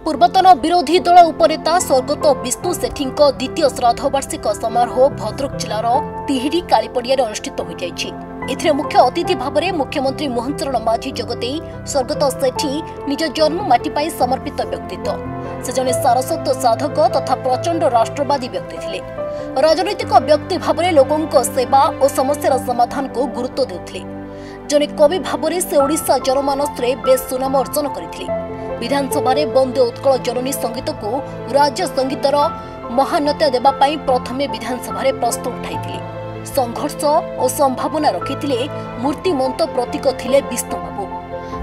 पूर्वतन विरोधी दल उपनेता स्वर्गत विष्णु सेठी द्वितीय श्राद्ध वार्षिक समारोह भद्रक जिलार तिहिडी कालीपड़िया अनुष्ठित हो जाए। मुख्य अतिथि भाव में मुख्यमंत्री मोहन चरण माझी जगदे स्वर्गत सेठी निज जन्ममाटी समर्पित व्यक्तित्व। से जने सारस्वत साधक तथा प्रचंड राष्ट्रवादी व्यक्ति थे। राजनैतिक व्यक्ति भाव में लोकों सेवा और समस्या समाधान को गुरुत्व देउथिले। जने कवि भाव में से ओडिशा जनमानस बेस सुनाम अर्जन करथिले। विधानसभा वंदे उत्कल जननी संगीत को राज्य संगीतर महान्यता देवा प्रथमे विधानसभा प्रश्न उठाई संघर्ष और संभावना रखी मूर्तिमंत प्रतीक थिले विष्णु बाबू।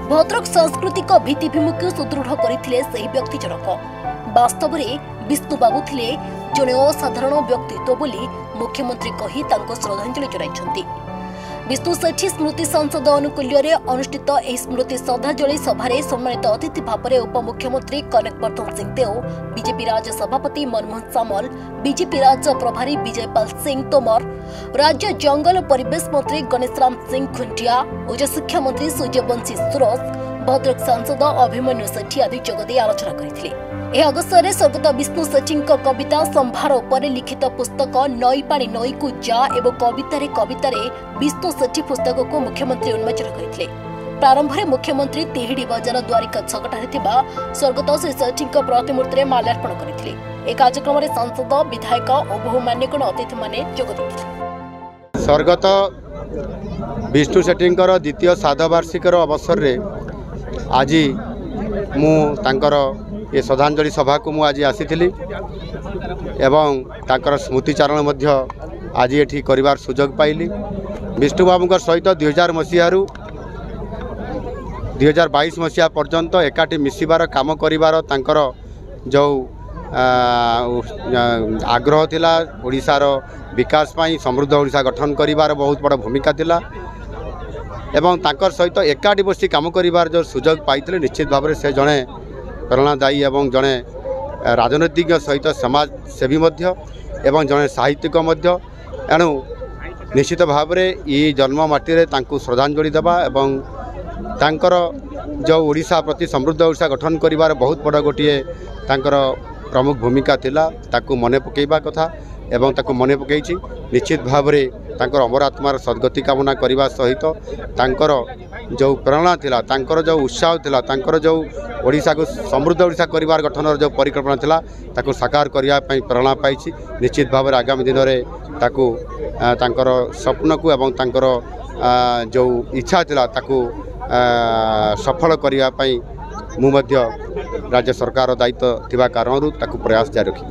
भद्रक सांस्कृतिक भित्तिभूमि को सुदृढ़ करथिले सही व्यक्ति जनक। वास्तव में विष्णु बाबू थिले जने असाधारण व्यक्तित्व बोली मुख्यमंत्री कही तांको श्रद्धांजलि जणाइछन्ति। विष्णु सेठी स्मृति संसद अनुकूल्य अनुष्ठित यह स्मृति श्रद्धांजलि सभारे सम्मानित अतिथि भाव में उपमुख्यमंत्री कनकवर्धन सिंह देव, बीजेपी राज्य सभापति मनमोहन सामल, बीजेपी राज्य प्रभारी विजयपाल सिंह तोमर, राज्य जंगल और परिवेश मंत्री गणेशराम सिंह खुंटिया, उच्च शिक्षा मंत्री सूर्यवंशी सुरस, भद्रक सांसद अभिमन्यु सेठी आदि जगदे आलोचना करथिले। यह अवसर में स्वर्गत विष्णु सेठी कविता संभार उपर लिखित पुस्तक नई पानी नई को जा एवं कवितार विष्णु सेठी पुस्तक को मुख्यमंत्री उन्मोचन करथिले। प्रारंभ में मुख्यमंत्री तिहिडी बजार द्वारिका छकटारे स्वर्गत श्री सेठी प्रतिमूर्ति में माल्यार्पण करथिले। एक कार्यक्रम में सांसद विधायक और बहु मान्यगण अतिथि माने जोग देथिले। स्वर्गत विष्णु सेठी द्वितीय श्राद्ध वार्षिक अवसर में आज मु ये श्रद्धांजलि सभा को मुझे आसी एवं तांकर स्मृतिचारण आज ये कर सुजोग पाइली। विष्णु बाबू सहित 2000 मसीह 2022 मसीहा पर्यंत एकाठी मिसिबार काम करिवार तांकर जो आग्रह थिला ओडिशार विकास पाई समृद्ध ओडिशा गठन करिवार बहुत बड़ भूमिका थिला एवं तांकर सहित एकाठी बसी काम करिवार जो सुजोग पाइथिले निश्चित भाव में से जड़े प्रेरणादायी एवं जड़े राजनैतिक सहित समाज सेवी एवं जड़े साहित्यिक एणु निश्चित भाव में ये जन्ममाटी श्रद्धांजलि देवा एवं तांकर जो ओडिशा प्रति समृद्ध ओडिशा गठन करिवार बहुत बड़ गोटे तांकर प्रमुख भूमिका थिला ताकू मने पकेइबा कथा एवं ताकू मने पकेइछि। निश्चित भाव में तांकर अमर आत्मार सद्गति कामना करने सहित तांकर जो प्रेरणा थिला तांकर जो उत्साह थिला तांकर जो ओडिशा को समृद्ध ओडिशा करिवार गठन जो परिकल्पना थिला ताकू साकार करने प्रेरणा पाई। निश्चित भाव में आगामी दिन में ताकू तांकर स्वप्न को एवं तांकर जो इच्छा थिला ताकू सफल करने मु राज्य सरकार दायित्व थिबा कारणरू ताकू प्रयास जारी रखी।